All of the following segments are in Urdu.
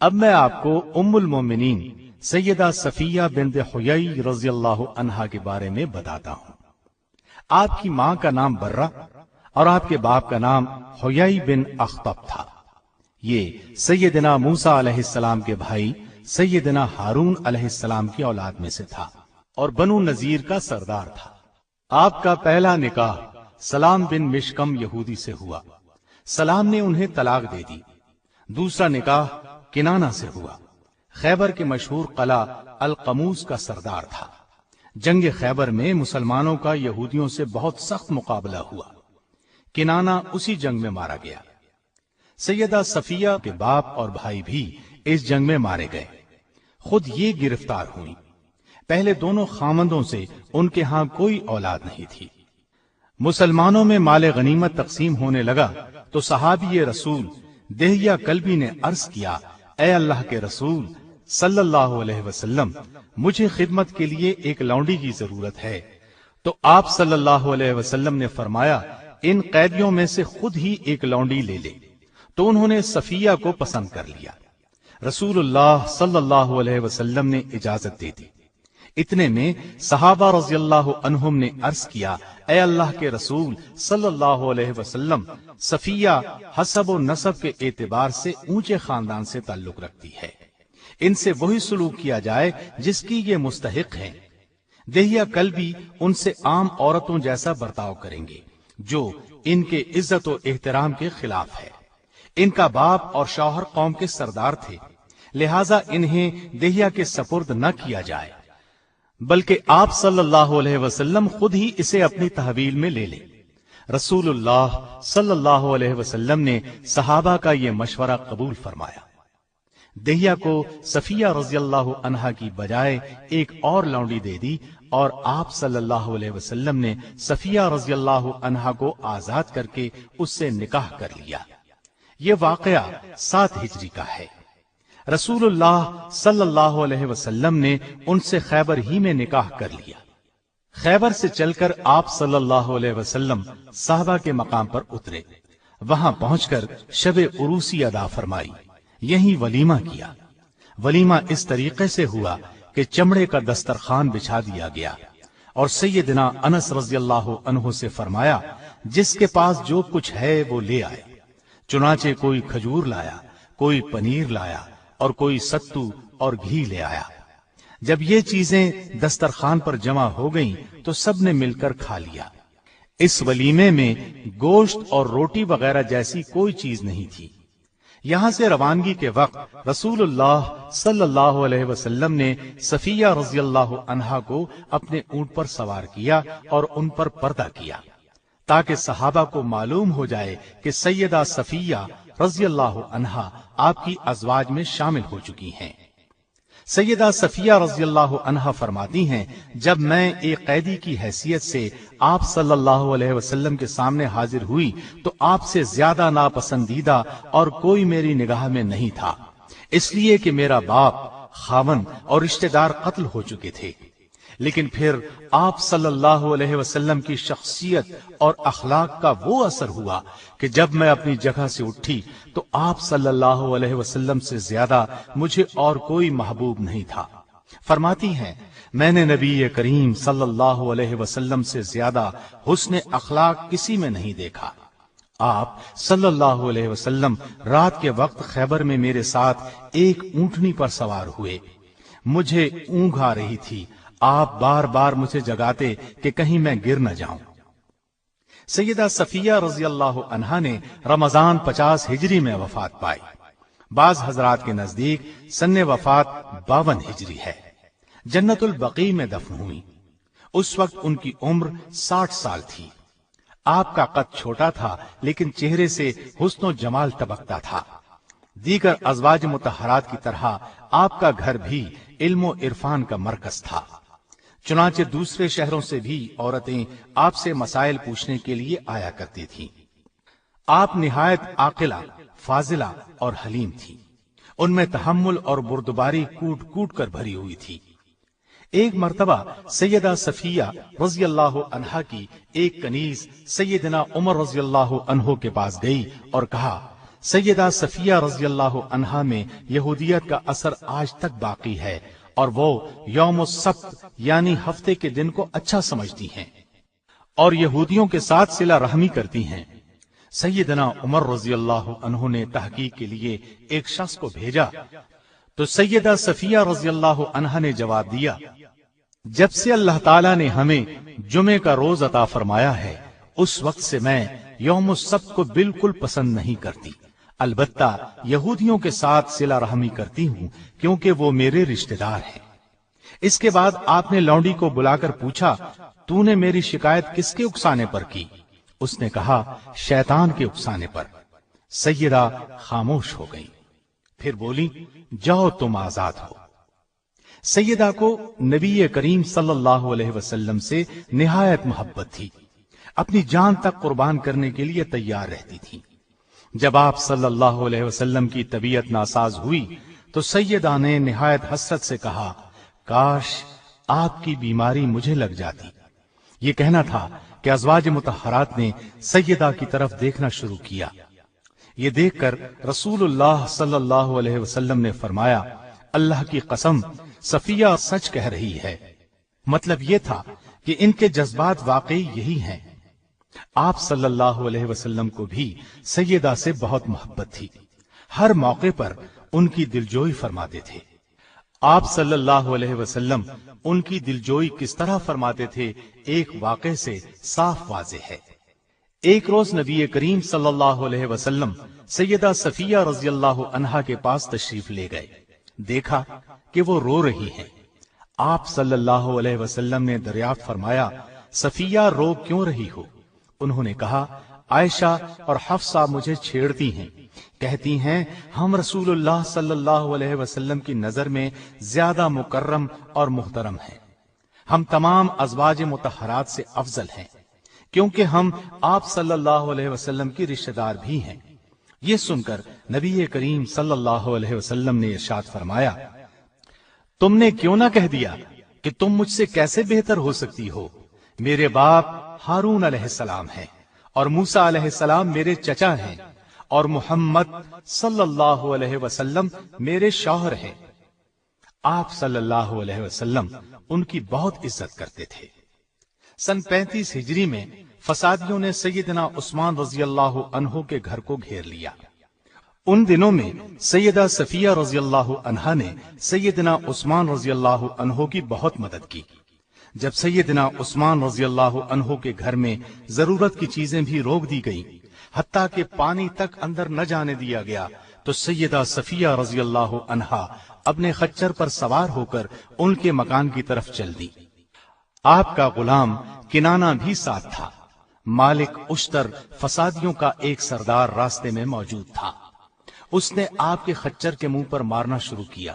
اب میں آپ کو ام المومنین سیدہ صفیہ بنت حیی رضی اللہ عنہا کے بارے میں بتاتا ہوں۔ آپ کی ماں کا نام برہ اور آپ کے باپ کا نام حیی بن اخطب تھا۔ یہ سیدنا موسیٰ علیہ السلام کے بھائی سیدنا ہارون علیہ السلام کی اولاد میں سے تھا اور بنو نذیر کا سردار تھا۔ آپ کا پہلا نکاح سلام بن مشکم یہودی سے ہوا۔ سلام نے انہیں طلاق دے دی۔ دوسرا نکاح کنانہ سے ہوا۔ خیبر کے مشہور قلعہ القموس کا سردار تھا۔ جنگ خیبر میں مسلمانوں کا یہودیوں سے بہت سخت مقابلہ ہوا۔ کنانہ اسی جنگ میں مارا گیا۔ سیدہ صفیہ کے باپ اور بھائی بھی اس جنگ میں مارے گئے۔ خود یہ گرفتار ہوئی۔ پہلے دونوں خامندوں سے ان کے ہاں کوئی اولاد نہیں تھی۔ مسلمانوں میں مال غنیمت تقسیم ہونے لگا تو صحابی رسول دہیہ کلبی نے عرض کیا، اے اللہ کے رسول صلی اللہ علیہ وسلم، مجھے خدمت کے لیے ایک لونڈی کی ضرورت ہے۔ تو آپ صلی اللہ علیہ وسلم نے فرمایا، ان قیدیوں میں سے خود ہی ایک لونڈی لے لے۔ تو انہوں نے صفیہ کو پسند کر لیا۔ رسول اللہ صلی اللہ علیہ وسلم نے اجازت دے دی۔ اتنے میں صحابہ رضی اللہ عنہم نے عرض کیا، اے اللہ کے رسول صلی اللہ علیہ وسلم، صفیہ حسب و نسب کے اعتبار سے اونچے خاندان سے تعلق رکھتی ہے، ان سے وہی سلوک کیا جائے جس کی یہ مستحق ہیں۔ دہیہ کلبی ان سے عام عورتوں جیسا برتاؤ کریں گے جو ان کے عزت و احترام کے خلاف ہے۔ ان کا باپ اور شوہر قوم کے سردار تھے، لہذا انہیں دہیہ کے سپرد نہ کیا جائے، بلکہ آپ صلی اللہ علیہ وسلم خود ہی اسے اپنی تحویل میں لے لیں۔ رسول اللہ صلی اللہ علیہ وسلم نے صحابہ کا یہ مشورہ قبول فرمایا۔ دہیہ کو صفیہ رضی اللہ عنہا کی بجائے ایک اور لونڈی دے دی اور آپ صلی اللہ علیہ وسلم نے صفیہ رضی اللہ عنہا کو آزاد کر کے اس سے نکاح کر لیا۔ یہ واقعہ 7 ہجری کا ہے۔ رسول اللہ صلی اللہ علیہ وسلم نے ان سے خیبر ہی میں نکاح کر لیا۔ خیبر سے چل کر آپ صلی اللہ علیہ وسلم صحابہ کے مقام پر اترے۔ وہاں پہنچ کر شب عروسی ادا فرمائی، یہیں ولیمہ کیا۔ ولیمہ اس طریقے سے ہوا کہ چمڑے کا دسترخوان بچھا دیا گیا اور سیدنا انس رضی اللہ عنہ سے فرمایا، جس کے پاس جو کچھ ہے وہ لے آئے۔ چنانچہ کوئی کھجور لایا، کوئی پنیر لایا اور کوئی ستو اور گھی لے آیا۔ جب یہ چیزیں دسترخوان پر جمع ہو گئیں تو سب نے مل کر کھا لیا۔ اس ولیمے میں گوشت اور روٹی وغیرہ جیسی کوئی چیز نہیں تھی۔ یہاں سے روانگی کے وقت رسول اللہ صلی اللہ علیہ وسلم نے صفیہ رضی اللہ عنہا کو اپنے اونٹ پر سوار کیا اور ان پر پردہ کیا تاکہ صحابہ کو معلوم ہو جائے کہ سیدہ صفیہ رضی اللہ عنہا آپ کی ازواج میں شامل ہو چکی ہیں۔ سیدہ صفیہ رضی اللہ عنہا فرماتی ہیں، جب میں ایک قیدی کی حیثیت سے آپ صلی اللہ علیہ وسلم کے سامنے حاضر ہوئی تو آپ سے زیادہ ناپسندیدہ اور کوئی میری نگاہ میں نہیں تھا، اس لیے کہ میرا باپ، خاوند اور رشتہ دار قتل ہو چکے تھے۔ لیکن پھر آپ صلی اللہ علیہ وسلم کی شخصیت اور اخلاق کا وہ اثر ہوا کہ جب میں اپنی جگہ سے اٹھی تو آپ صلی اللہ علیہ وسلم سے زیادہ مجھے اور کوئی محبوب نہیں تھا۔ فرماتی ہیں، میں نے نبی کریم صلی اللہ علیہ وسلم سے زیادہ حسن اخلاق کسی میں نہیں دیکھا۔ آپ صلی اللہ علیہ وسلم رات کے وقت خیبر میں میرے ساتھ ایک اونٹنی پر سوار ہوئے۔ مجھے اونگ آ رہی تھی، آپ بار بار مجھے جگاتے کہ کہیں میں گر نہ جاؤں۔ سیدہ صفیہ رضی اللہ عنہا نے رمضان 50 ہجری میں وفات پائی۔ بعض حضرات کے نزدیک سن وفات 52 ہجری ہے۔ جنت البقیع میں دفن ہوئی۔ اس وقت ان کی عمر 60 سال تھی۔ آپ کا قد چھوٹا تھا لیکن چہرے سے حسن و جمال ٹپکتا تھا۔ دیگر ازواج مطہرات کی طرح آپ کا گھر بھی علم و عرفان کا مرکز تھا۔ چنانچہ دوسرے شہروں سے بھی عورتیں آپ سے مسائل پوچھنے کے لیے آیا کرتی تھیں۔ آپ نہایت عاقلہ، فاضلہ اور حلیم تھی۔ ان میں تحمل اور بردباری کوٹ کوٹ کر بھری ہوئی تھی۔ ایک مرتبہ سیدہ صفیہ رضی اللہ عنہا کی ایک کنیز سیدنا عمر رضی اللہ عنہ کے پاس گئی اور کہا، سیدہ صفیہ رضی اللہ عنہا میں یہودیت کا اثر آج تک باقی ہے اور وہ یوم السبت یعنی ہفتے کے دن کو اچھا سمجھتی ہیں اور یہودیوں کے ساتھ صلہ رحمی کرتی ہیں۔ سیدنا عمر رضی اللہ عنہ نے تحقیق کے لیے ایک شخص کو بھیجا تو سیدہ صفیہ رضی اللہ عنہا نے جواب دیا، جب سے اللہ تعالیٰ نے ہمیں جمعے کا روز عطا فرمایا ہے اس وقت سے میں یوم السبت کو بالکل پسند نہیں کرتی، البتہ یہودیوں کے ساتھ صلہ رحمی کرتی ہوں کیونکہ وہ میرے رشتہ دار ہیں۔ اس کے بعد آپ نے لونڈی کو بلا کر پوچھا، تو نے میری شکایت کس کے اکسانے پر کی؟ اس نے کہا، شیطان کے اکسانے پر۔ سیدہ خاموش ہو گئی، پھر بولی، جاؤ تم آزاد ہو۔ سیدہ کو نبی کریم صلی اللہ علیہ وسلم سے نہایت محبت تھی، اپنی جان تک قربان کرنے کے لیے تیار رہتی تھی۔ جب آپ صلی اللہ علیہ وسلم کی طبیعت ناساز ہوئی تو سیدہ نے نہایت حسرت سے کہا، کاش آپ کی بیماری مجھے لگ جاتی۔ یہ کہنا تھا کہ ازواج مطہرات نے سیدہ کی طرف دیکھنا شروع کیا۔ یہ دیکھ کر رسول اللہ صلی اللہ علیہ وسلم نے فرمایا، اللہ کی قسم صفیہ سچ کہہ رہی ہے۔ مطلب یہ تھا کہ ان کے جذبات واقعی یہی ہیں۔ آپ صلی اللہ علیہ وسلم کو بھی سیدہ سے بہت محبت تھی، ہر موقع پر ان کی دلجوئی فرماتے تھے۔ آپ صلی اللہ علیہ وسلم ان کی دلجوئی کس طرح فرماتے تھے، ایک واقعے سے صاف واضح ہے۔ ایک روز نبی کریم صلی اللہ علیہ وسلم سیدہ صفیہ رضی اللہ عنہا کے پاس تشریف لے گئے، دیکھا کہ وہ رو رہی ہیں۔ آپ صلی اللہ علیہ وسلم نے دریافت فرمایا، صفیہ رو کیوں رہی ہو؟ انہوں نے کہا، عائشہ اور حفصہ مجھے چھیڑتی ہیں، کہتی ہیں ہم رسول اللہ صلی اللہ علیہ وسلم کی نظر میں زیادہ مکرم اور محترم ہیں، ہم تمام ازواج مطہرات سے افضل ہیں کیونکہ ہم آپ صلی اللہ علیہ وسلم کی رشتہ دار بھی ہیں۔ یہ سن کر نبی کریم صلی اللہ علیہ وسلم نے ارشاد فرمایا، تم نے کیوں نہ کہہ دیا کہ تم مجھ سے کیسے بہتر ہو سکتی ہو؟ میرے باپ ہارون علیہ السلام ہیں اور موسیٰ علیہ السلام میرے چچا ہیں اور محمد صلی اللہ علیہ وسلم میرے شوہر ہیں۔ آپ صلی اللہ علیہ وسلم ان کی بہت عزت کرتے تھے۔ سن 35 ہجری میں فسادیوں نے سیدنا عثمان رضی اللہ عنہ کے گھر کو گھیر لیا۔ ان دنوں میں سیدہ صفیہ رضی اللہ عنہا نے سیدنا عثمان رضی اللہ عنہ کی بہت مدد کی۔ جب سیدنا عثمان رضی اللہ عنہ کے گھر میں ضرورت کی چیزیں بھی روک دی گئیں، حتیٰ کہ پانی تک اندر نہ جانے دیا گیا، تو سیدہ صفیہ رضی اللہ عنہا اپنے خچر پر سوار ہو کر ان کے مکان کی طرف چل دی۔ آپ کا غلام کنانہ بھی ساتھ تھا۔ مالک اشتر فسادیوں کا ایک سردار راستے میں موجود تھا، اس نے آپ کے خچر کے منہ پر مارنا شروع کیا۔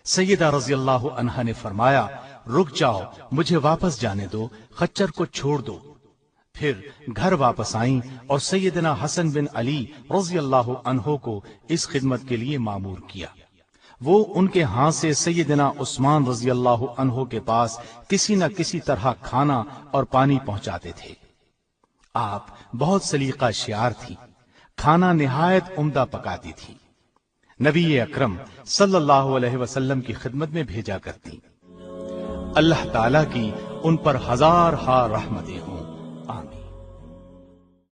سیدہ رضی اللہ عنہا نے فرمایا، رک جاؤ، مجھے واپس جانے دو، خچر کو چھوڑ دو۔ پھر گھر واپس آئیں اور سیدنا حسن بن علی رضی اللہ عنہ کو اس خدمت کے لیے مامور کیا۔ وہ ان کے ہاتھ سے سیدنا عثمان رضی اللہ عنہ کے پاس کسی نہ کسی طرح کھانا اور پانی پہنچاتے تھے۔ آپ بہت سلیقہ شیار تھی، کھانا نہایت عمدہ پکاتی تھی، نبی اکرم صلی اللہ علیہ وسلم کی خدمت میں بھیجا کرتی۔ اللہ تعالیٰ کی ان پر ہزار ہزار رحمتیں ہوں۔